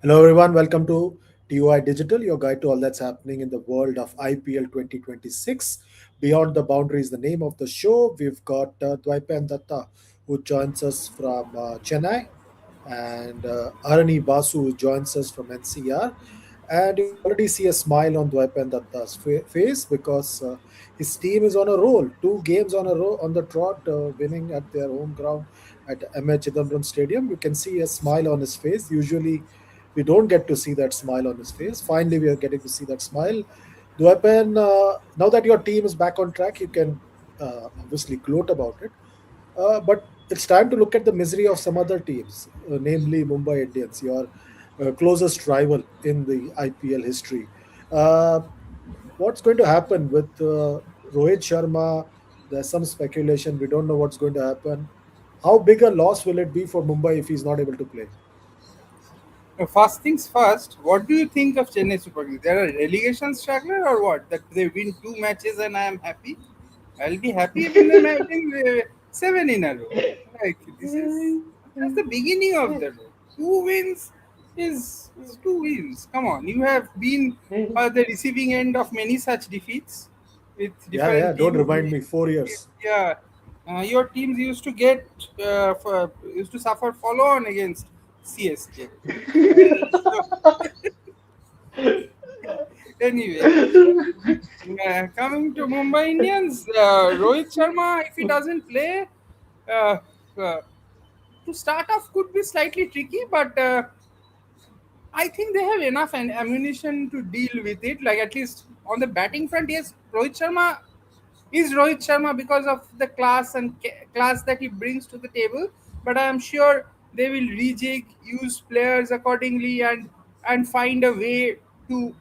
Hello, everyone. Welcome to TUI Digital, your guide to all that's happening in the world of IPL 2026. Beyond the Boundaries, the name of the show. We've got Dwaipan Datta, who joins us from Chennai, and Arani Basu, who joins us from NCR. And you can already see a smile on Dwaipan Datta's face because his team is on a roll. Two games on a row on the trot, winning at their home ground at MH Chidambaram Stadium. You can see a smile on his face. Usually, we don't get to see that smile on his face. Finally, we are getting to see that smile. Dwaipan, now that your team is back on track, you can obviously gloat about it. But it's time to look at the misery of some other teams, namely Mumbai Indians, your closest rival in the IPL history. Uh, what's going to happen with Rohit Sharma? There's some speculation. We don't know what's going to happen. How big a loss will it be for Mumbai if he's not able to play? First things first, what do you think of Chennai Super Kings? They're a relegation struggler or what? That they win two matches and I am happy? I'll be happy even then I win seven in a row. Like, this is just the beginning of the road. Two wins is two wins. Come on, you have been the receiving end of many such defeats with Yeah, yeah. different Don't teams. remind me. 4 years. Yeah, your teams used to used to suffer follow on against CSK. So anyway, coming to Mumbai Indians, Rohit Sharma, if he doesn't play, uh, uh, to start off could be slightly tricky, but I think they have enough ammunition to deal with it. Like at least on the batting front, yes, Rohit Sharma is Rohit Sharma because of the class that he brings to the table. But I am sure they will rejig, use players accordingly, and find a way to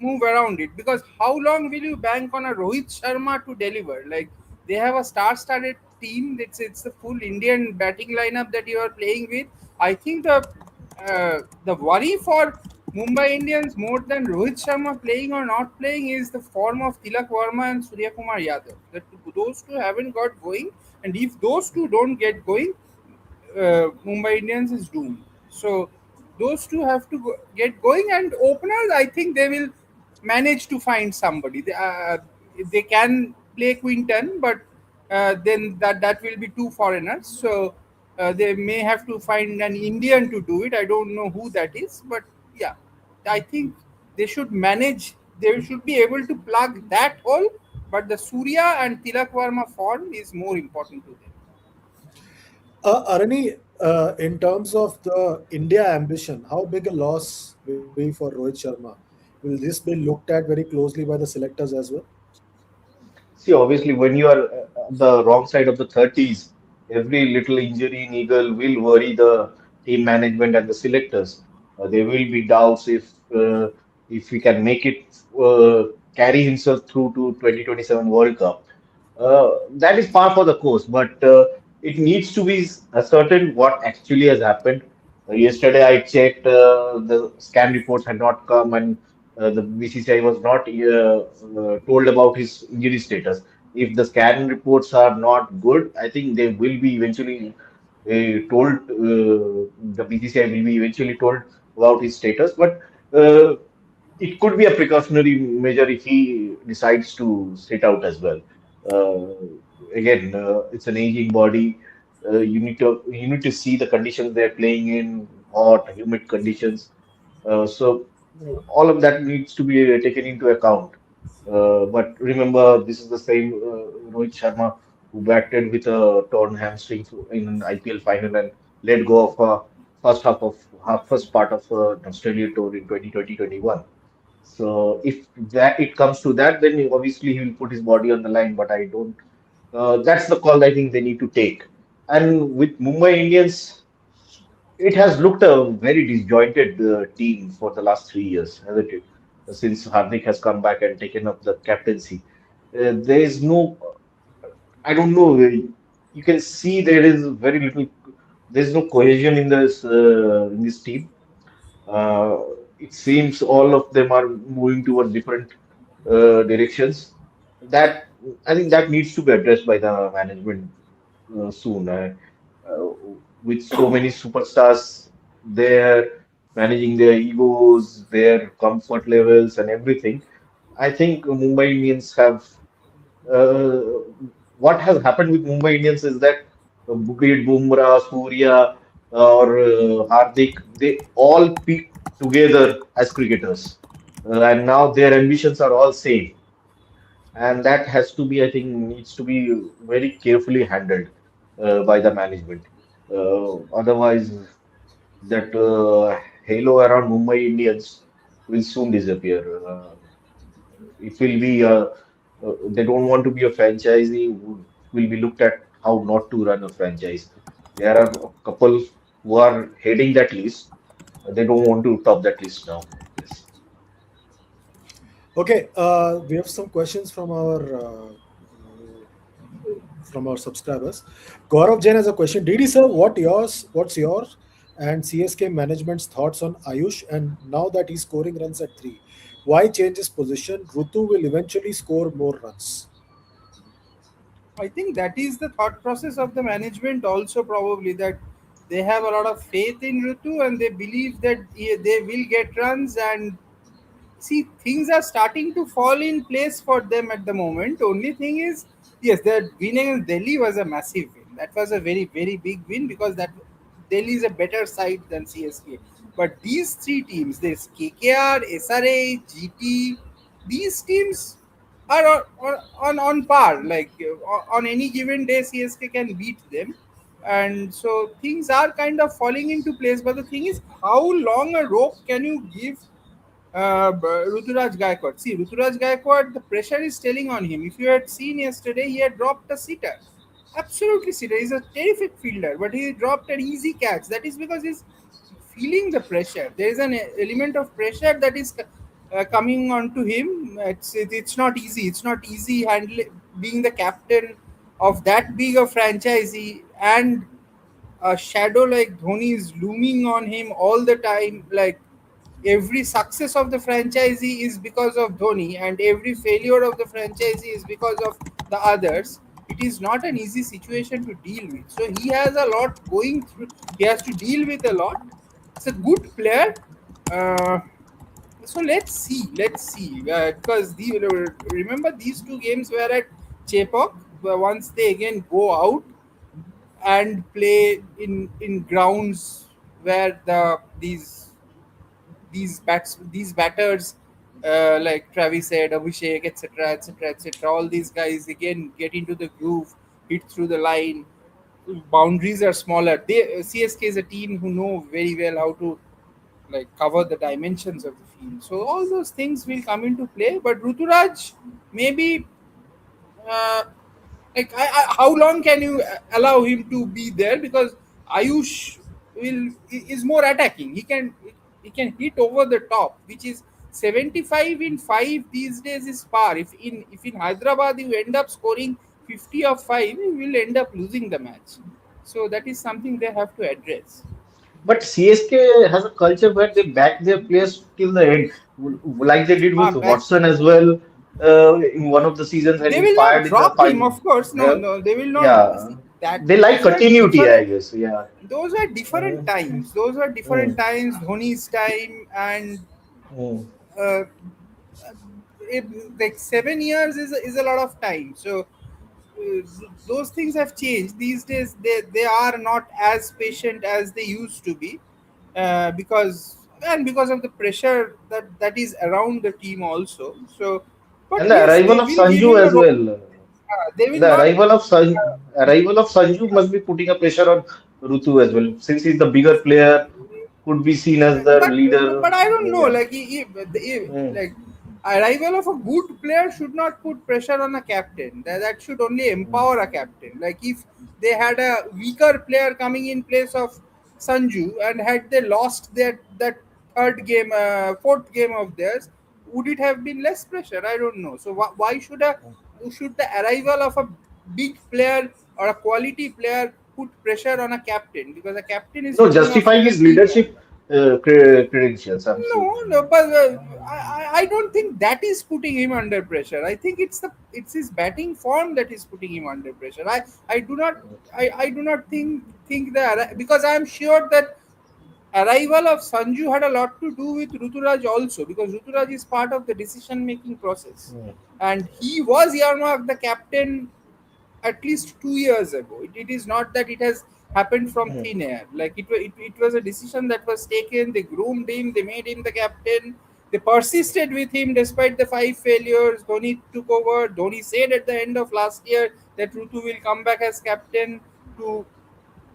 move around it. Because how long will you bank on a Rohit Sharma to deliver? Like they have a star-studded team. It's the full Indian batting lineup that you are playing with. I think the worry for Mumbai Indians more than Rohit Sharma playing or not playing is the form of Tilak Verma and Surya Kumar Yadav. Those two haven't got going, and if those two don't get going, Mumbai Indians is doomed. So those two have to get going, and openers, I think they will manage to find somebody. They can play Quinton, but then that will be two foreigners. So they may have to find an Indian to do it. I don't know who that is, but yeah, I think they should manage. They should be able to plug that hole. But the Surya and Tilak Varma form is more important to them. Arani, in terms of the India ambition, how big a loss will it be for Rohit Sharma? Will this be looked at very closely by the selectors as well? See, obviously, when you are on the wrong side of the 30s, every little injury in Eagle will worry the team management and the selectors. There will be doubts if he can make it carry himself through to 2027 World Cup. That is par for the course, but it needs to be ascertained what actually has happened. Yesterday, I checked, the scan reports had not come, and the BCCI was not told about his injury status. If the scan reports are not good, I think they will be eventually told, the BCCI will be eventually told about his status. But it could be a precautionary measure if he decides to sit out as well. Again, it's an aging body. You need to see the conditions they're playing in, hot, humid conditions. So all of that needs to be taken into account. But remember, this is the same Rohit Sharma who batted with a torn hamstring in an IPL final and let go of first part of an Australia tour in 2020-21. So if that it comes to that, then obviously he will put his body on the line. But I don't. That's the call I think they need to take. And with Mumbai Indians, it has looked a very disjointed team for the last 3 years, hasn't it? Since Hardik has come back and taken up the captaincy, there is no. I don't know. You can see there is very little. There's no cohesion in this team. Uh, it seems all of them are moving towards different directions. That I think that needs to be addressed by the management soon. Uh, with so many superstars there, managing their egos, their comfort levels, and everything. I think Mumbai Indians have uh, what has happened with Mumbai Indians is that be it Bumrah, Surya, or Hardik, they all peak together as cricketers, and now their ambitions are all same, and that has to be, I think, needs to be very carefully handled by the management. Otherwise, that halo around Mumbai Indians will soon disappear. It will be they don't want to be a franchisee will be looked at how not to run a franchise. There are a couple who are heading that list. They don't want to top that list now. Yes. Okay, we have some questions from our subscribers. Gaurav Jain has a question. Did sir, what's yours and CSK management's thoughts on Ayush? And now that he's scoring runs at three, why change his position? Rutu will eventually score more runs. I think that is the thought process of the management also, probably that they have a lot of faith in Rutu and they believe that they will get runs. And see, things are starting to fall in place for them at the moment. Only thing is, yes, the win against Delhi was a massive win. That was a very, very big win because that Delhi is a better side than CSK. But these three teams, there's KKR, SRH, GT, these teams are on par. Like on any given day, CSK can beat them. And so things are kind of falling into place. But the thing is, how long a rope can you give Ruturaj Gaikwad? See, Ruturaj Gaikwad, the pressure is telling on him. If you had seen yesterday, he had dropped a sitter. Absolutely sitter. He's a terrific fielder, but he dropped an easy catch. That is because he's feeling the pressure. There is an element of pressure that is coming onto him. It's not easy. It's not easy handling being the captain of that big a franchisee, and a shadow like Dhoni is looming on him all the time. Like every success of the franchisee is because of Dhoni, and every failure of the franchisee is because of the others. It is not an easy situation to deal with. So he has a lot going through. He has to deal with a lot. It's a good player. Uh, so let's see. Let's see. Because remember these two games were at Chepauk. Once they again go out and play in grounds where these batters like Travis said, Abhishek, etc., etc., etc. All these guys again get into the groove, hit through the line. Boundaries are smaller. CSK is a team who know very well how to like cover the dimensions of the field. So all those things will come into play. But Ruturaj, maybe uh, how long can you allow him to be there? Because Ayush is more attacking. He can hit over the top, which is 75 in 5 these days is par. If in Hyderabad you end up scoring 50 of 5, you will end up losing the match. So that is something they have to address. But CSK has a culture where they back their players till the end, like they did with Back. Watson as well in one of the seasons when They he will not fired in the drop him, final. of course. No, Well, no, they will not. yeah, See, that they like those were continuity, I different. guess. Yeah. Those were different Mm, times. Those were different mm, times. Dhoni's time and mm. uh, it, like 7 years is a lot of time. So those things have changed. These days, they are not as patient as they used to be because of the pressure that is around the team also. So, but And the yes, arrival they of will give Sanju him a as role. well. They And will the not. arrival of Sanju must be putting a pressure on Rutu as well, since he's the bigger player, could be seen as the but leader. but I don't know. Yeah. Like Mm, like arrival of a good player should not put pressure on a captain. That should only mm. empower a captain. Like if they had a weaker player coming in place of Sanju, and had they lost that third game, fourth game of theirs, would it have been less pressure? I don't know. So why should the arrival of a big player or a quality player put pressure on a captain? Because a captain is No, looking after justifying the his team. leadership credentials. No, Absolutely. no, but I don't think that is putting him under pressure. I think it's his batting form that is putting him under pressure. I do not think that, because I am sure that arrival of Sanju had a lot to do with Ruturaj also, because Ruturaj is part of the decision making process, Hmm. and he was earmarked the captain at least 2 years ago. It is not that it has happened from Hmm. thin air. Like it was a decision that was taken. They groomed him. They made him the captain. They persisted with him despite the five failures. Dhoni took over. Dhoni said at the end of last year that Rutu will come back as captain to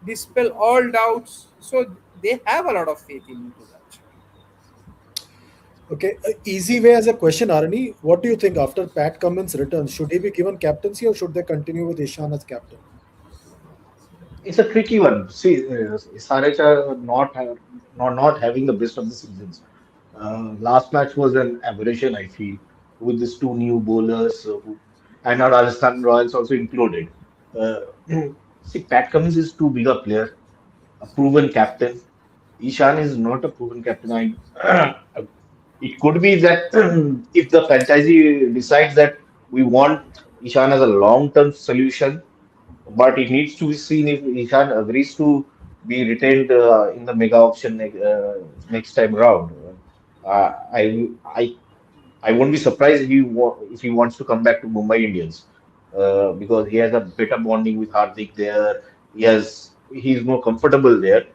dispel all doubts. So they have a lot of faith in Ruturaj. Okay, easy way as a question, Arani. What do you think after Pat Cummins returns? Should he be given captaincy or should they continue with Ishan as captain? It's a tricky one. See, SRH are not having the best of the seasons. Last match was an aberration, I feel, with these two new bowlers and our Rajasthan Royals also included. Uh, see, Pat Cummins is too big a player, a proven captain. Ishan is not a proven captain. It could be that if the franchisee decides that we want Ishan as a long-term solution, but it needs to be seen if Ishan agrees to be retained in the mega auction next time round. Uh, I I I won't be surprised if he wants to come back to Mumbai Indians because he has a better bonding with Hardik there. He's more comfortable there,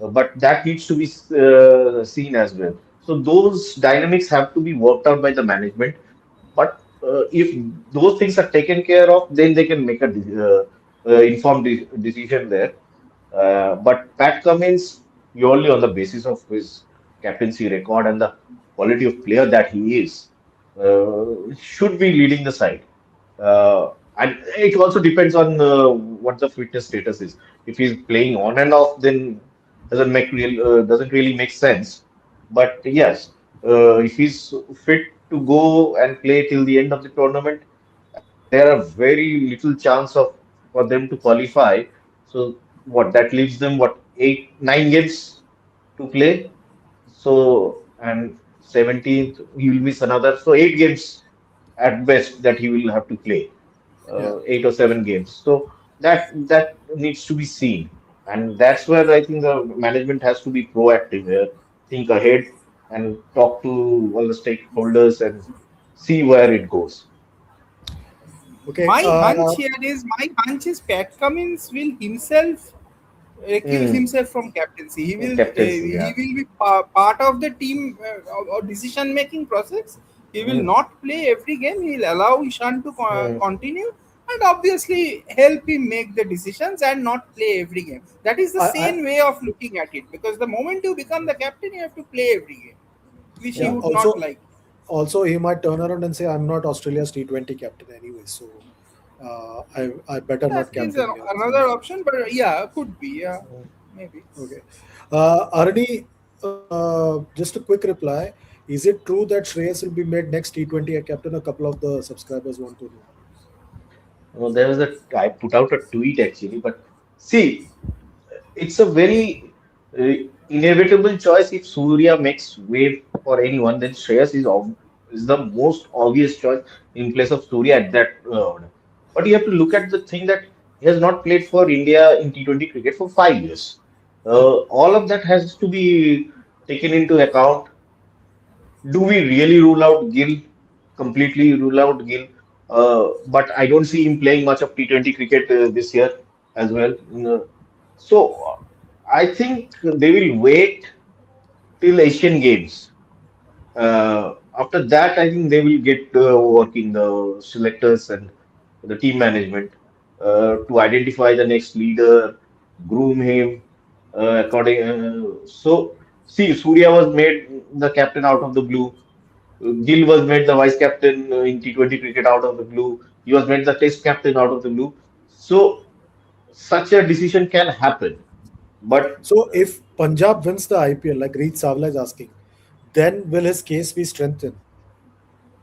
but that needs to be seen as well. So those dynamics have to be worked out by the management. But if those things are taken care of, then they can make a informed decision there. But Pat Cummins, purely on the basis of his captaincy record and the quality of player that he is, should be leading the side. And it also depends on what the fitness status is. If he's playing on and off, then doesn't really make sense. But yes, if he's fit to go and play till the end of the tournament, and there are very little chance of for them to qualify. So what that leaves them what 9 games to play. So and 17th he will miss another. So 8 games at best that he will have to play, Yeah. 8 or 7 games. So that needs to be seen, and that's where I think the management has to be proactive here, think ahead, and talk to all the stakeholders and see where it goes. Okay. My hunch is Pat Cummins will himself recuse Hmm. himself from captaincy. Captaincy, He yeah. will be part of the team or decision making process. He will Hmm. not play every game. He will allow Ishan to Hmm. continue and obviously help him make the decisions and not play every game. That is the I same way of looking at it, because the moment you become the captain, you have to play every game, which he yeah. Hmm. would not like. Also he might turn around and say, "I'm not Australia's T20 captain anyway, so I better That not is captain here." So, another option, but yeah, could be, yeah, maybe. okay. Arani, just a quick reply. Is it true that Shreyas will be made next T20 captain? A couple of the subscribers want to know. No, there was a I put out a tweet actually, but see, it's a very uh, inevitable choice. If Surya makes way for anyone, then Shreyas is the most obvious choice in place of Surya at that order. But you have to look at the thing that he has not played for India in T20 cricket for 5 years. All of that has to be taken into account. Do we really rule out Gill? Completely rule out Gill? But I don't see him playing much of T20 cricket this year as well. So I think they will wait till Asian Games. After that, I think they will get working the selectors and the team management to identify the next leader, groom him according. So see, Surya was made the captain out of the blue. Gill was made the vice captain in T20 cricket out of the blue. He was made the test captain out of the blue. So such a decision can happen. But So if Punjab wins the IPL, like Reet Savla is asking, then will his case be strengthened?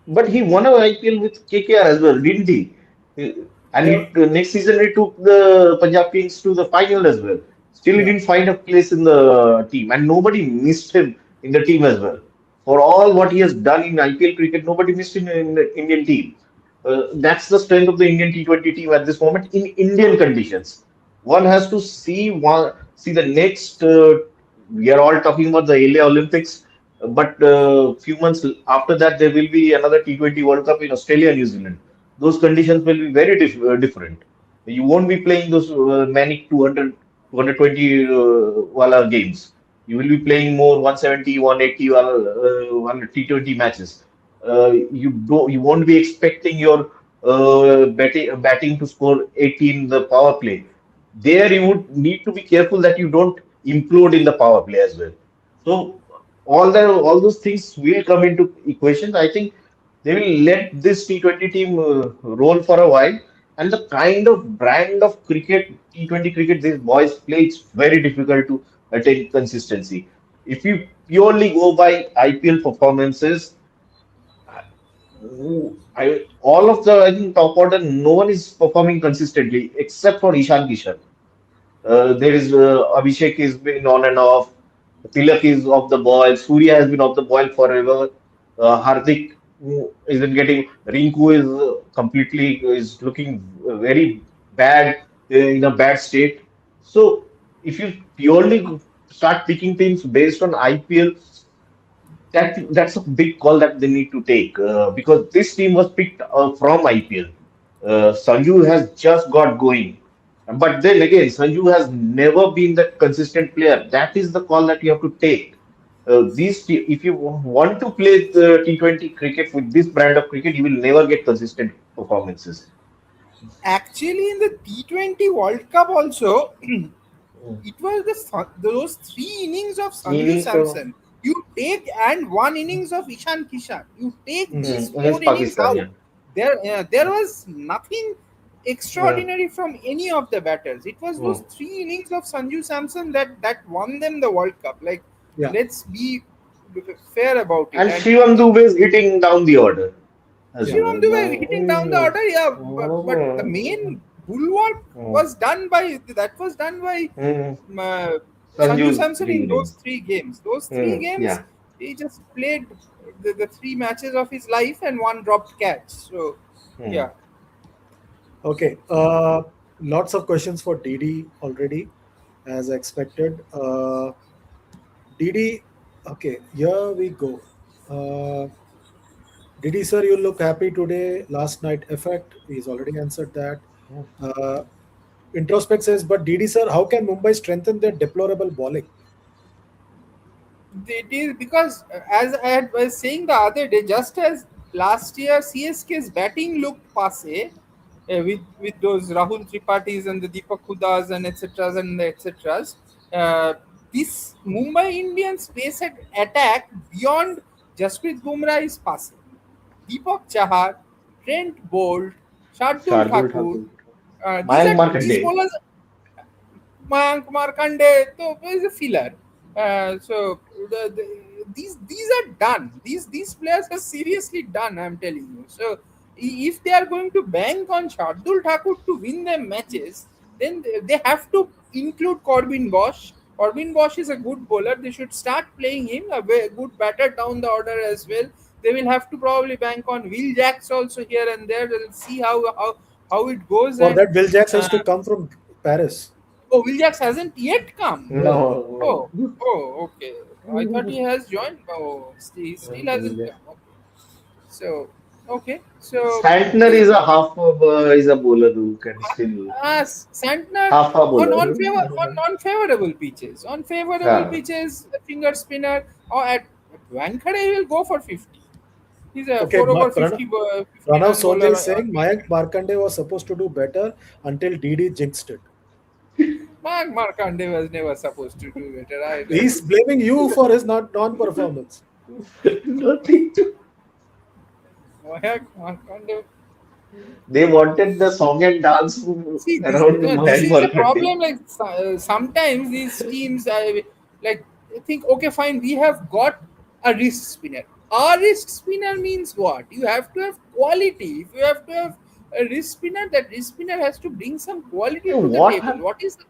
But he won a IPL with KKR as well, didn't he? And Yeah, next season he took the Punjab Kings to the final as well. Still, he yeah. didn't find a place in the team, and nobody missed him in the team as well. For all what he has done in IPL cricket, nobody missed him in the Indian team. That's the strength of the Indian T20 team at this moment in Indian conditions. One has to see the next we are all talking about the LA Olympics, but few months after that, there will be another T20 World Cup in Australia, New Zealand. Those conditions will be very different. You won't be playing those manic 220 wala games. You will be playing more 170, 180 wala T20 matches. You won't be expecting your batting to score 80 in the power play. There you would need to be careful that you don't implode in the power play as well. So all those things will come into equations. I think they will let this T20 team roll for a while, and the kind of brand of cricket, T20 cricket these boys play, it's very difficult to attain consistency. If you purely go by IPL performances, all of the I think top order, no one is performing consistently except for Ishan Kishan. There is Abhishek is been on and off. Tilak is off the boil. Surya has been off the boil forever. Hardik isn't getting. Rinku is completely is looking very bad in a bad state. So if you purely start picking teams based on IPL, that's a big call that they need to take because this team was picked from IPL. Sanju has just got going, but then again, Sanju has never been that consistent player. That is the call that you have to take. If you want to play the T20 cricket with this brand of cricket, you will never get consistent performances. Actually, in the T20 World Cup also, Mm. it was those three innings of Sanju Innings of Samson. You take and one innings of Ishan Kishan. You take Mhm. these four against innings Pakistan, out. yeah. There was nothing Uh, extraordinary from any of the batters. It was those mm. three innings of Sanju Samson that won them the World Cup. Like, Yeah. let's be fair about it. And And Shivam Dube is hitting down the order as Yeah. Shivam well. Dube hitting down the order, yeah, but the Mm. main bulwark Mm. was done by Mm. uh, Sanju Sanju's Samson three in those innings. three games. Those three games, Yeah. he just played the three matches of his life and one dropped catch. So, Mm. yeah, Okay. Lots of questions for DD already, as expected. DD. Okay. Here we go. Uh, DD sir, you look happy today. Last night effect. He's already answered that. Uh, Introspect says, but DD sir, how can Mumbai strengthen their deplorable bowling? it is because as was saying the other day, just as last year CSK's batting looked passe with those Rahul Tripatis and the Deepak Hudas and etc. and the etc. Uh, this Mumbai Indians pace attack beyond Jasprit Bumrah is passe. Deepak Chahar, Trent Bolt, Shardul Shardul Thakur. Thakur. These Mayank are these Markande. bowlers Mayank Markande, so is a filler. So these are done. These players are seriously done. I'm telling you. So if they are going to bank on Shardul Thakur to win their matches, then they have to include Corbin Bosch. Corbin Bosch is a good bowler. They should start playing him a good batter down the order as well. They will have to probably bank on Will Jacks also here and there. We'll see how it goes For and. that, Will Jacks has Uh, to come from Paris. Oh, Wiljax hasn't yet come. Yeah. Oh, No. okay. I thought he has joined. Oh, he still hasn't come. Okay. So, okay. So, Santner is a is a bowler who can still Santner half a on bowler. non-favorable pitches. On favorable Yeah. pitches, the finger spinner or at Wankhede, he will go for 50. He's a Okay, 4 over 50, 50 Pranav run Sondhi bowler is saying Mayank Markande was supposed to do better until DD jinxed it. Mark Markande was never supposed to do better either. He's blaming you for his not non-performance. Nothing to. Mark Markande. They wanted the song and dance See, around this Mayank is the Markande. problem. Like sometimes these teams, like think, okay, fine, we have got a wrist spinner. A wrist spinner means what? You have to have quality. If you have to have a wrist spinner, that wrist spinner has to bring some Hey, quality to the table.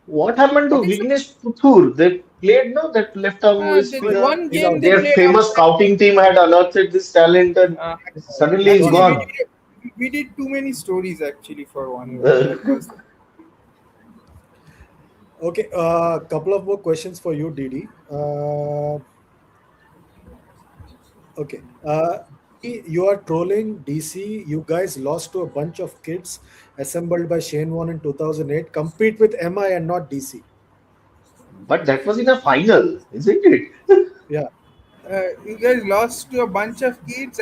what happened to What is the Vignesh Puthur? They played no that left arm the No, spinner. one he's game out. they Their played on famous scouting team had unearthed this talent, and uh, suddenly He's he's gone. actually He's gone. gone. we did too many stories actually for one game. That was Okay, couple of more questions for you, Didi. Okay, you are trolling DC. You guys lost to a bunch of kids assembled by Shane Warne in 2008. Compete with MI and not DC. But that was in a final, isn't it? Yeah, You guys lost to a bunch of kids.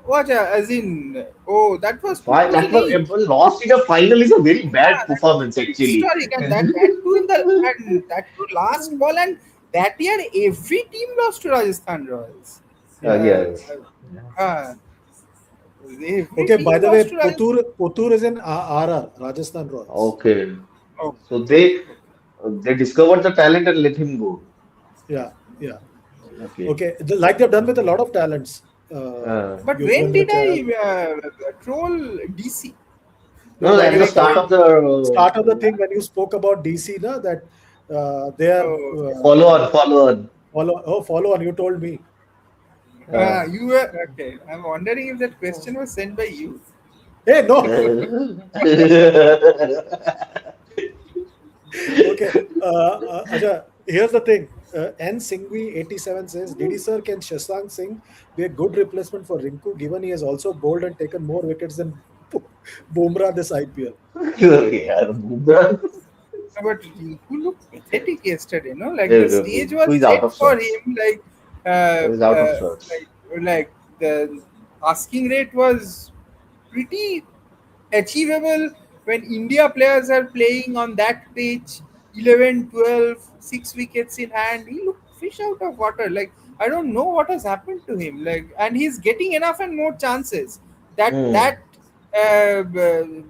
What? As in? Oh, that was That was 2008. lost in a final is a very bad Yeah, performance that's actually. historic, and that too in the and that too last ball, and that year every team lost to Rajasthan Royals. yeah. Uh, Yes. uh, every Okay, by team the way, lost to Rajasthan. Potur is in RR, Rajasthan Royals. Okay. Oh, So okay. they discovered the talent and let him go. Yeah, yeah. Okay. Okay, like they've done with a lot of talents. Uh, But when Yuzvendra did Chahal. I troll DC? No, no, when at When the I start came? of the start of the thing when you spoke about DC, na, that they are Oh, follow on. follow on. You told me. Uh, you were okay. I'm wondering if that question was sent by you. Hey, no. Okay. Acha, here's the thing. N. Singhvi 87 says, Didi sir, can Shashank Singh be a good replacement for Rinku given he has also bowled and taken more wickets than Bumrah this IPL? यार Bumrah But Rinku looked pathetic yesterday, no? Like the stage Rinku was is out set of for sorts. him, like Is out of sorts. like the asking rate was pretty achievable when India players are playing on that pitch, 11, 12, 6 wickets in hand. He looked fish out of water. Like, I don't know what has happened to him. Like, and he's getting enough and more chances. That Hmm. that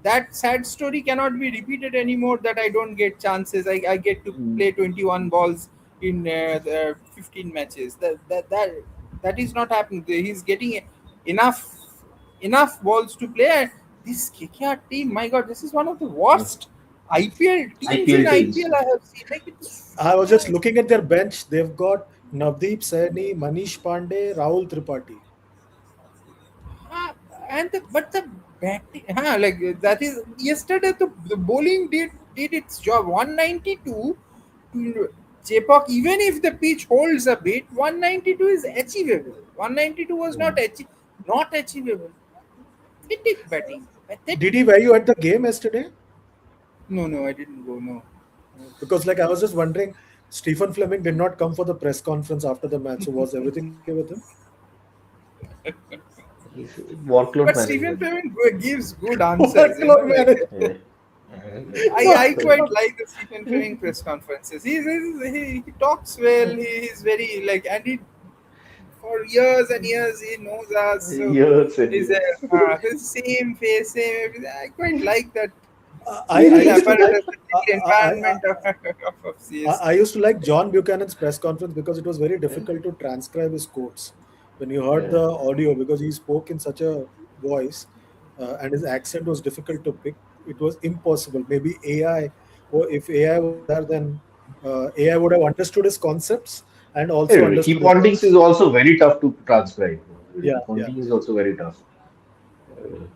that sad story cannot be repeated anymore. That I don't get chances. I get to play 21 balls in the 15 matches. That is not happening. He's getting enough balls to play. And this KKR team, my God, this is one of the worst IPL teams in IPL teams. IPL I have seen. Like it's I was just looking at their bench. They've got Navdeep Saini, Manish Pandey, Rahul Tripathi. uh, but the batting, that is yesterday the bowling did its job. 192 to Chepak, even if the pitch holds a bit, 192 is achievable. 192 was Hmm. not achievable. Pathetic batting. Did Pathetic. he were you at the game yesterday? No, no, I didn't go. No. Because like I was just wondering, Stephen Fleming did not come for the press conference after the match. So was everything okay with him? He's workload But Stephen management. Fleming gives good answers, Workload like management. Yeah. I quite like the Stephen Fleming press conferences. He talks well. He's very like, and he for years and years he knows us. So Years and he's years. his same face, same everything. I quite like that I little used to like apparatus, that I, little I, environment of I CSK. used to like John Buchanan's press conference because it was very difficult to transcribe his quotes when you heard Yeah. the audio because he spoke in such a voice and his accent was difficult to pick. It was impossible. Maybe AI, or if AI was there, then AI would have understood his concepts and Hey, also Ricky understood his Ponting's is voice. also very tough to transcribe. Yeah, Ricky yeah. Ponting is also very tough. Uh,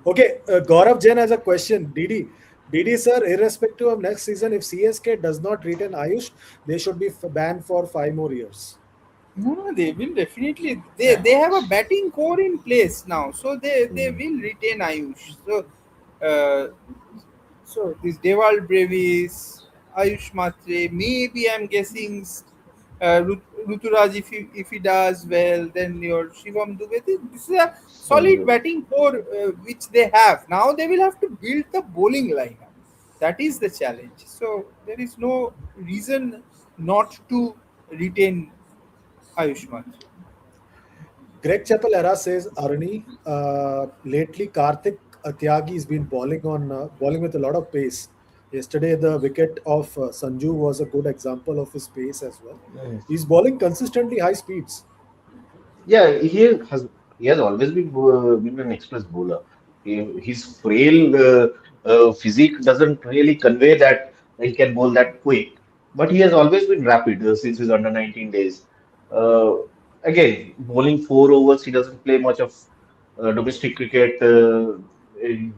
Okay, Gaurav Jain has a question. Didi sir, irrespective of next season, if CSK does not retain Ayush, they should be banned for 5 more years. No, no, they will definitely. yeah. They have a batting core in place now, so they Hmm. will retain Ayush. Uh, so this Deval Brevis, Ayush Matre, maybe I'm guessing Ruturaj, if he does well, then your Shivam Dubey. This is a solid So, batting core which they have. Now they will have to build the bowling lineup. That is the challenge. So there is no reason not to retain Ayush Matre. Greg Chappell era says Arni. Lately, Karthik Tyagi has been bowling with a lot of pace. Yesterday, the wicket of Sanju was a good example of his pace as well. hmm. He's bowling consistently high speeds. Yeah, he has always been an express bowler. His frail physique doesn't really convey that he can bowl that quick, but he has always been rapid since his under 19 days. Uh, Again, bowling 4 overs, he doesn't play much of domestic cricket, in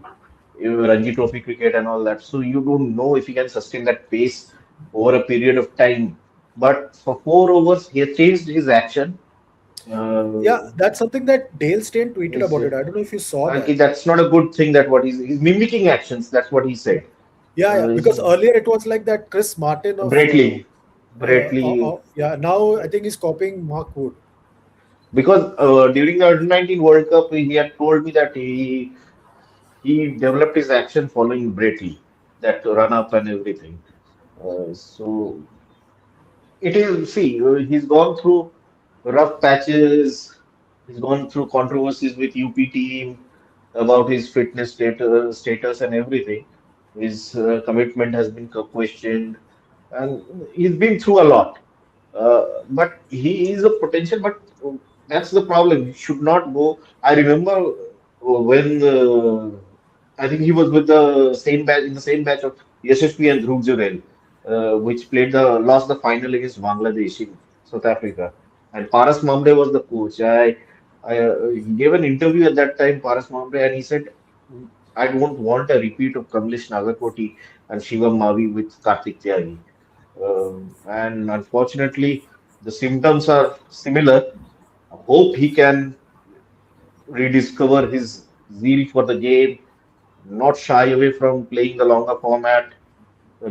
Ranji Trophy cricket and all that. So you don't know if he can sustain that pace over a period of time. But for 4 overs, he has changed his action. Yeah, Uh, that's something that Dale Steyn tweeted is about it. I don't know if you saw okay, that. that's not a good thing. That what he's mimicking actions. That's what he said. Yeah, yeah. He's Because earlier it was like that Chris Martin of, Braitley, Braitley, yeah. Now I think he's copying Mark Wood. because during the under-19 World Cup, he had told me that he developed his action following Braitley, that run up and everything. So it is, see, he's gone through rough patches. He's gone through controversies with UP team about his fitness status and everything. His commitment has been questioned, and he's been through a lot. But he is a potential, but that's the problem. He should not go. I remember when I think he was with the same batch in the same batch of SSP and Dhruv Jurel, which played the lost the final against Bangladesh in South Africa, and Paras Mamre was the coach. He gave an interview at that time, Paras Mamre, and he said, "I don't want a repeat of Kamlesh Nagarkoti and Shivam Mavi with Kartik Tyagi." And unfortunately, the symptoms are similar. I hope he can rediscover his zeal for the game, not shy away from playing the longer format.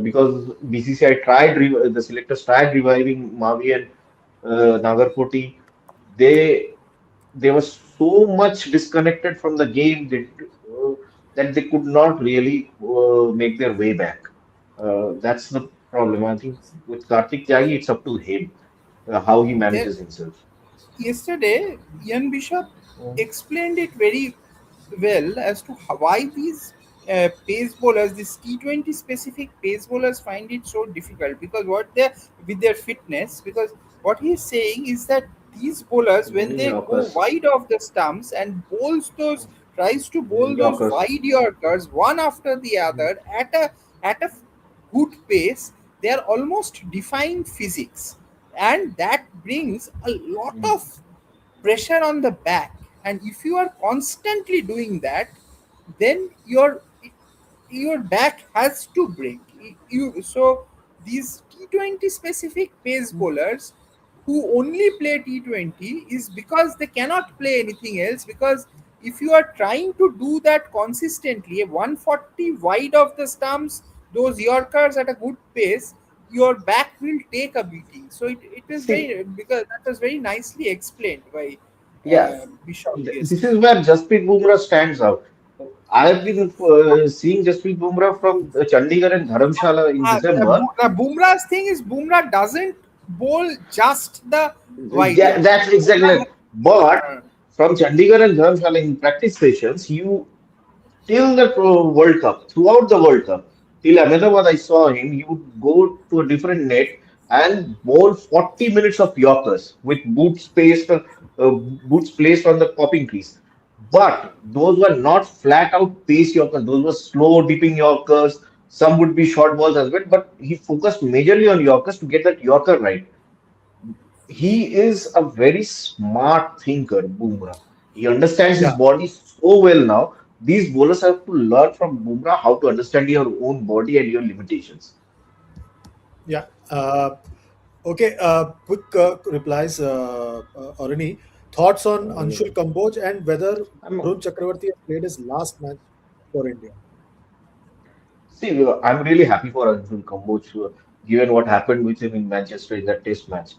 Because BCCI the selectors tried reviving Mavi and Nagarkoti. They they were so much disconnected from the game that they could not really make their way back. That's the problem. I think with Kartik Tyagi, it's up to him how he There, manages himself. yesterday, Ian Bishop Mm. explained it very well as to why these pace bowlers, these T20 specific pace bowlers, find it so difficult because what they with their fitness. Because what he's saying is that these bowlers, when Bowling they go Yorkers, wide of the stumps and bowls those, tries to bowl those Yorkers. wide Yorkers one after the Mm. other at a good pace, they are almost defying physics, and that brings a lot Mm. of pressure on the back. And if you are constantly doing that, then your back has to break. So these T20 specific pace bowlers who only play T20 is because they cannot play anything else. Because if you are trying to do that consistently, 140 wide of the stumps, those Yorkers at a good pace, your back will take a beating. So it is See, very, because that was very nicely explained by yeah, Bishop this yesterday. is where Jasprit Bumrah stands out. I have been seeing Jasprit Bumrah from Chandigarh and Dharamshala in December. The Bumrah's thing is Bumrah doesn't bowl just the wide Yeah, Yorker. that's exactly Bumrah, it. But uh, from Chandigarh and Dharamshala in practice sessions, you till the World Cup, throughout the World Cup, till Ahmedabad, I saw him. He would go to a different net and bowl 40 minutes of Yorkers with boots placed on the popping crease. But those were not flat out pace Yorkers. Those were slow dipping Yorkers. Some would be short balls as well. But he focused majorly on Yorkers to get that Yorker right. He is a very smart thinker, Bumrah. He understands his Yeah, body so well now. These bowlers have to learn from Bumrah how to understand your own body and your limitations. yeah. Okay, quick replies, Aruni. Thoughts on Uh, Anshul Kamboj and whether I'm Varun Chakravarti has played his last match for India? See, I'm really happy for Arjun Kamboj, given what happened with him in Manchester in that test match.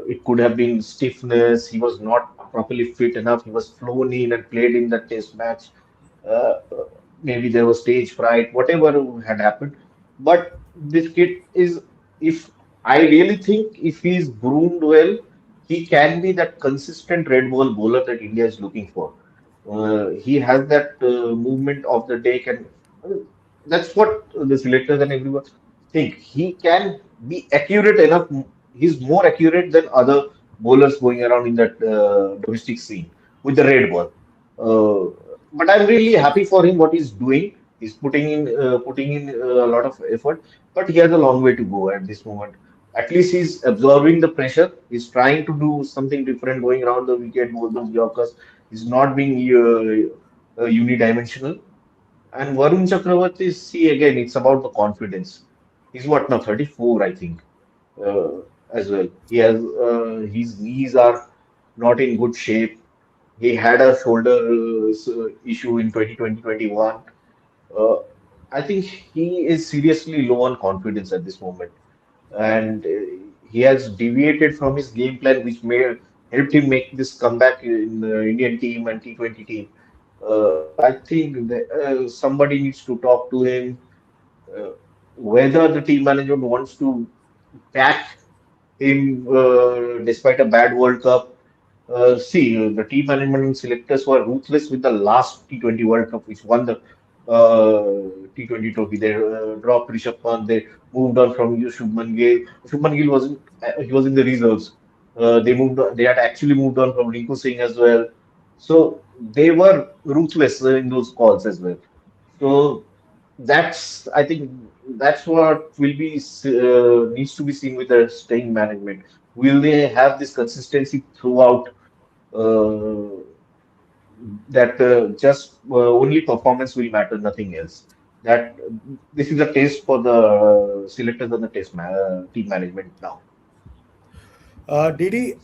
It could have been stiffness. He was not properly fit enough. He was flown in and played in that test match. Maybe there was stage fright, whatever had happened. But this kid is, if I really think if he's groomed well, he can be that consistent red ball bowler that India is looking for. He has that movement of the deck, and that's what the selectors and everyone think. He can be accurate enough. He's more accurate than other bowlers going around in that domestic scene with the red ball. But I'm really happy for him what he's doing. He's putting in a lot of effort, but he has a long way to go at this moment. At least he's absorbing the pressure. He's trying to do something different, going around the wicket, both those Yorkers. He's not being unidimensional. And Varun Chakravarti, see again, it's about the confidence. He's what now, 34, I think, as well. He has his knees are not in good shape. He had a shoulder issue in 2020-21. Uh, I think he is seriously low on confidence at this moment, and he has deviated from his game plan, which may helped him make this comeback in the Indian team and T20 team. I think that, somebody needs to talk to him. Uh, whether the team management wants to back him despite a bad World Cup. The team management and selectors were ruthless with the last T20 World Cup, which won the T20 trophy. They dropped Rishabh Pant. They moved on from Shubman Gill. Shubman Gill wasn't. He was in the reserves. They moved. They had actually moved on from Rinku Singh as well. So they were ruthless in those calls as well. So I think that's what will be needs to be seen with the staying management. Will they have this consistency throughout? Uh, that just only performance will matter, nothing else. That this is a test for the selectors and the team management now. Didi,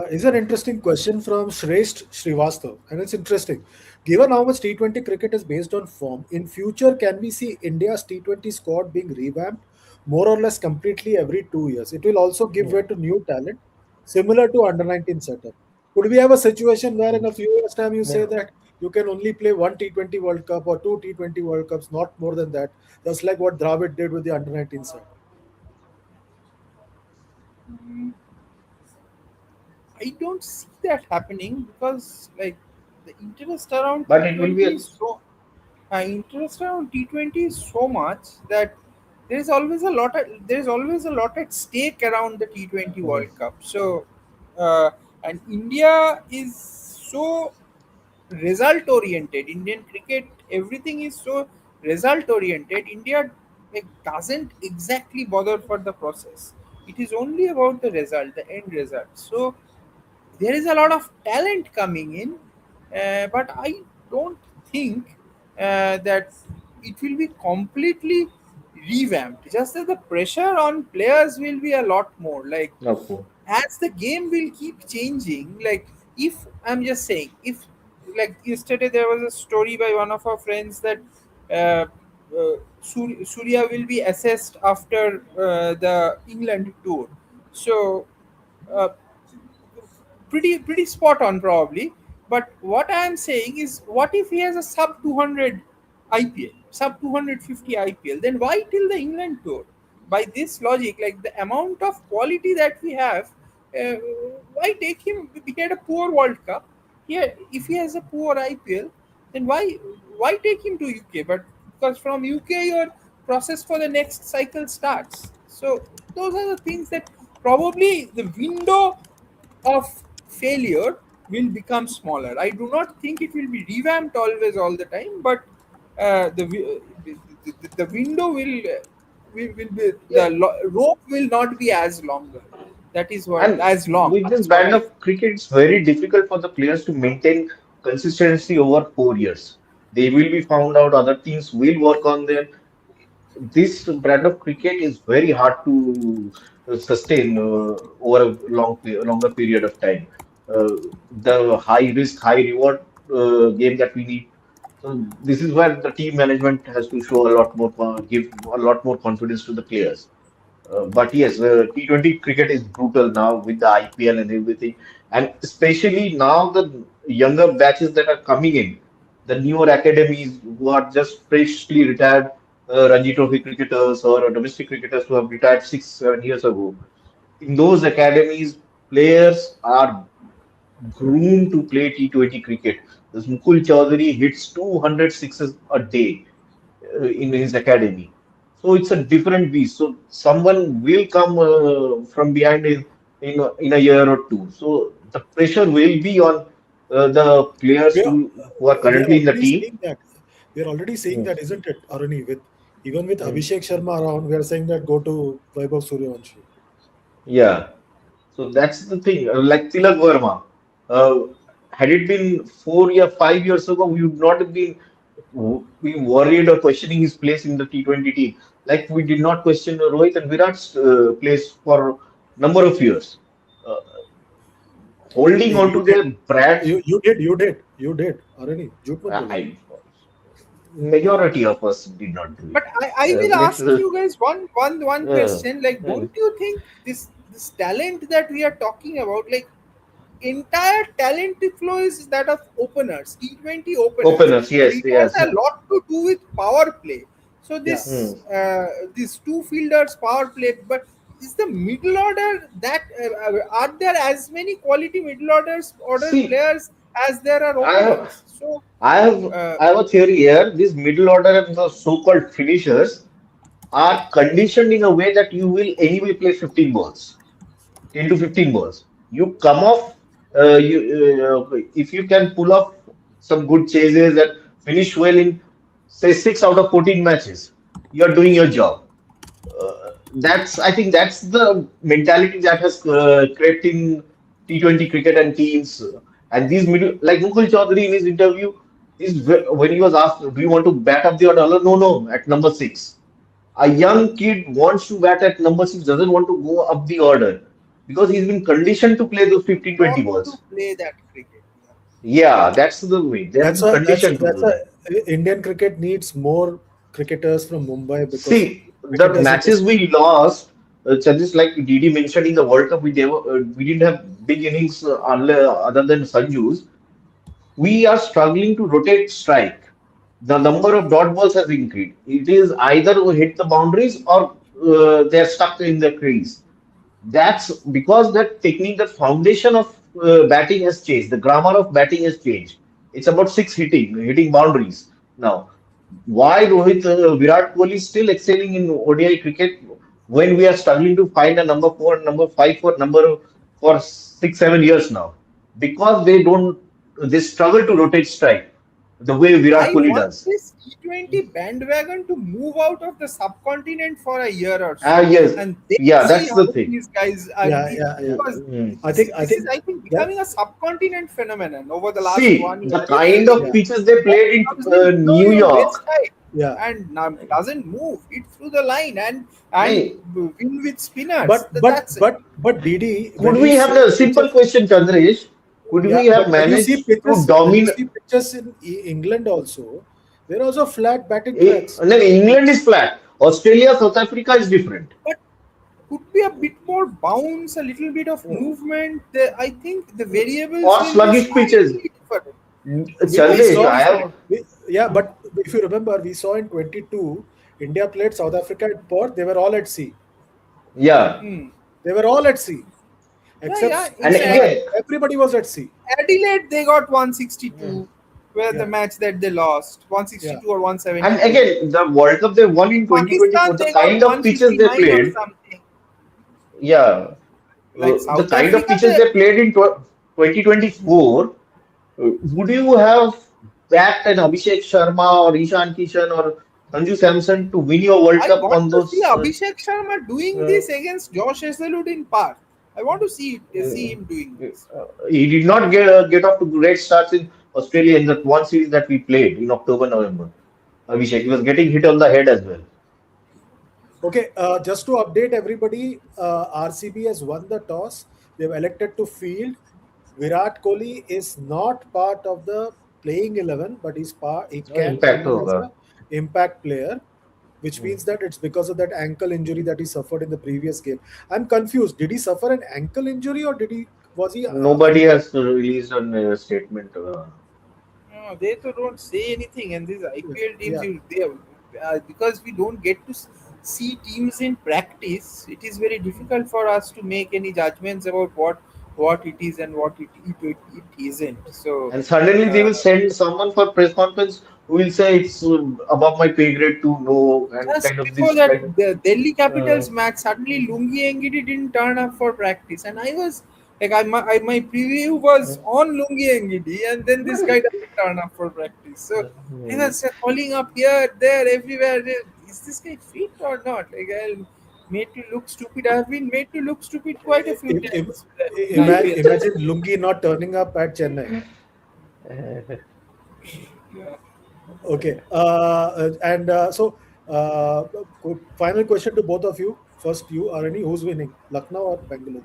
is an interesting question from Shresht Srivastav, and it's interesting. Given how much T20 cricket is based on form, in future can we see India's T20 squad being revamped more or less completely every 2 years? It will also give way to new talent, similar to under 19 setup. Could we have a situation where in a few years' time you say Yeah. that you can only play one T20 World Cup or two T20 World Cups, not more than that? That's like what Dravid did with the under 19 side. Mm, I don't see that happening because like the interest around But it will be T20 a is so interest around T20 is so much that there's always a lot at stake around the T20 mm, World Cup. So and India is so result oriented. Indian cricket, everything is so result oriented. India like, doesn't exactly bother for the process. It is only about the result, the end result. So there is a lot of talent coming in, but I don't think that it will be completely revamped. Just that the pressure on players will be a lot more. Like okay. as the game will keep changing, like if I'm just saying, if like yesterday there was a story by one of our friends that uh, Surya will be assessed after the England tour. So uh, pretty spot on probably. But what I am saying is, what if he has a sub 200 IPL, sub 250 IPL? Then why till the England tour? By this logic, like the amount of quality that we have, uh, why take him? He had a poor World Cup. Yeah, if he has a poor IPL, then why take him to UK? But because from UK your process for the next cycle starts. So those are the things that probably the window of failure will become smaller. I do not think it will be revamped always all the time, but the window will be Yeah. rope will not be as longer. That is what And as long. with this That's what brand I. of cricket, it's very difficult for the players to maintain consistency over 4 years. They will be found out, other teams will work on them. This brand of cricket is very hard to sustain over a longer period of time. Uh, the high risk, high reward game that we need. So this is where the team management has to show a lot more, give a lot more confidence to the players. But yes, T20 cricket is brutal now with the IPL and everything, and especially now the younger batches that are coming in, the newer academies who are just freshly retired Ranji Trophy cricketers or domestic cricketers who have retired 6, 7 years ago. In those academies, players are groomed to play T20 cricket. This Mukul Chaudhary hits 200 sixes a day in his academy. So it's a different beast. So someone will come from behind in a year or two. So the pressure will be on the players We are, who are we are currently in the already team. seeing that. We are already seeing Mm, that, isn't it, Aruni? With even with mm. Abhishek Sharma around, we are saying that go to Vaibhav Suryavanshi. Yeah. So that's the thing. Like Tilak Verma, uh, had it been 4 5 years ago, we would not have been. we worried or questioning his place in the T20 team. Like we did not question Rohit and Virat's place for number of years. Uh, Holding on You to did. their brand, You did. Arani, झूठ मत बोलो. I, majority of us did not do it. But I will Let's. ask you guys one Uh, question. Like, uh, don't you think this talent that we are talking about, like entire talent flow is that of openers, T20 openers, Openers, and yes, it has yes. a lot to do with power play. So Yeah. Hmm. these two fielders power play, but is the middle order that are there as many quality order See, players as there are I have, openers? So I have, uh, I have a theory here. These middle order and the so-called finishers are conditioned in a way that you will anyway play 15 balls, 10 to 15 balls. You come off, if you can pull off some good chases and finish well in, say, 6 out of 14 matches, you are doing your job. That's I think that's the mentality that has crept in T20 cricket and teams. And these middle, like Mukul Chaudhary in his interview, when he was asked, "Do you want to bat up the order?" No, no, at number six. A young kid wants to bat at number six, doesn't want to go up the order because he's been conditioned to play those 15, 20 want to balls. play that cricket. Yeah, that's the way. They have That's been why conditioned to that's do why that. Indian cricket needs more cricketers from Mumbai because See, the cricketers in matches this. we lost, just like Didi mentioned in the World Cup, we didn't have big innings other than Sanju's. We are struggling to rotate strike. The number of dot balls has increased. It is either we hit the boundaries or they're stuck in the crease. That's because that technique, the foundation of batting has changed. The grammar of batting has changed. It's about hitting boundaries now. Why Rohit, Virat Kohli is still excelling in ODI cricket when we are struggling to find a number four, number five for 6, 7 years now? Because they struggle to rotate strike the way Virat I Kohli want does. this T20 bandwagon to move out of the subcontinent for a year or Ah, so, yes, and then yeah, see that's the how thing. these guys are. Yeah, yeah, yeah. Because Mm. I this is, think I think, that becoming a subcontinent phenomenon over the last See, 1 year. the kind of yeah, pitches they Ball played comes in in below New your York. waist height yeah. and doesn't move it through the line and Hey, win with spinners. But but That's it. but but Didi, could when we you have see the simple pitches, question, Chandresh? Could yeah, we have but managed to when you dominate? see pitches in England also, they're also flat batting tracks. No, England is flat. Australia, South Africa is different. But could be a bit more bounce, a little bit of movement. I think the variables Or will be sluggish pitches. slightly different. We Chandresh, saw, I have. yeah, but if you remember, we saw in 22, India played South Africa at Perth. They were all at sea. Yeah. Hmm. They were all at sea, Yeah, except yeah. And Scotland. again, Everybody was at sea. Adelaide, they got mm, 162, where the Yeah, match that they lost, yeah. 162 or and 172. again, the World Cup they won in 2024, Pakistan, the they got kind of pitches they 159 or played, something. yeah, Like the South kind of Africa, pitches they played in 2024. Would you have backed an Abhishek Sharma or Ishan Kishan or Sanju Samson to win your World I Cup want on to see those? Abhishek Sharma doing Uh, this against Josh Hazlewood in Park. I want to see uh, him doing this. he did not get off to great starts in Australia in that one series that we played in October, November. Abhishek, he was getting hit on the head as well. Okay, just to update everybody, RCB has won the toss. They've elected to field. Virat Kohli is not part of the playing 11, but he No can come impact in as होगा. a impact player, which means that it's because of that ankle injury that he suffered in the previous game. I'm confused. Did he suffer an ankle injury or was he Nobody unwell? has released a statement. No, they too don't say anything, and these Yeah, IPL teams, yeah. because we don't get to see teams in practice. It is very difficult for us to make any judgments about what it is and what it isn't. So, And suddenly they will uh, send someone for press conference who will say it's above my pay grade to know and just kind of before this that, like the Delhi uh, Capitals match, suddenly Lungi Engidi didn't turn up for practice, and I was like, my preview was on Lungi Engidi, and then this guy doesn't turn up for practice. So I hmm. was calling up here, there, everywhere. Is this guy fit or not? Like, I'll made to look stupid. I have been made to look stupid quite a few Im- im- times in IPL. Imagine Lungi not turning up at Chennai. Yeah. Okay. Final question to both of you. First, you, Arani, who's winning, Lucknow or Bengaluru?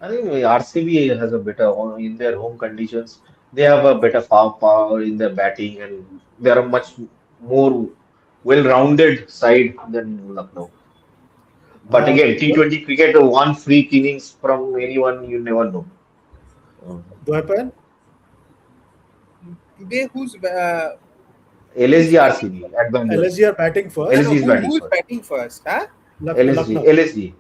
I think RCB has a better in their home conditions. They have a better power in their batting, and they are a much more well-rounded side than Lucknow. But Uh, again, T20 cricket, one free innings from anyone, you never know. Uh, Dwaipan, Today, who's LSG batting? RCB at Bangalore. LSG are batting No, first. no. LSG is batting Who's first. batting first? Huh? Lucknow. LSG.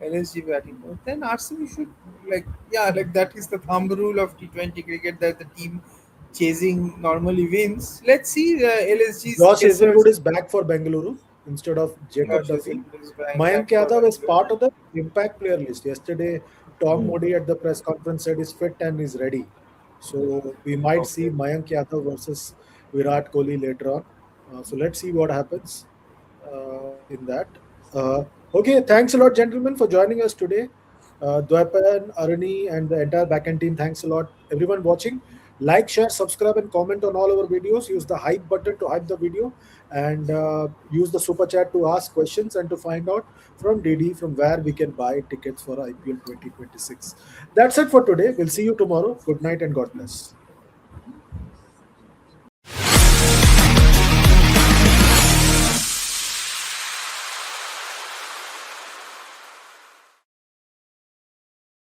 LSG batting first. Then RCB should like yeah, like that is the thumb rule of T20 cricket that the team chasing normally wins. Let's see LSG's Josh chasers. Hazelwood is back for Bengaluru instead of Jacob Gosh, is Duffy. back Mayank for Yadav is Bangalore. part of the impact player list. Yesterday, Tom Hmm. Modi at the press conference said he's fit and is ready. So we might see Okay. Mayank Yadav versus Virat Kohli later on. So let's see what happens in that. Uh, okay, thanks a lot, gentlemen, for joining us today. Dwapan, Aruni, and the entire backend team, thanks a lot. Everyone watching, like, share, subscribe, and comment on all our videos. Use the hype button to hype the video, and use the super chat to ask questions and to find out from DD from where we can buy tickets for IPL 2026. That's it for today. We'll see you tomorrow. Good night and God bless.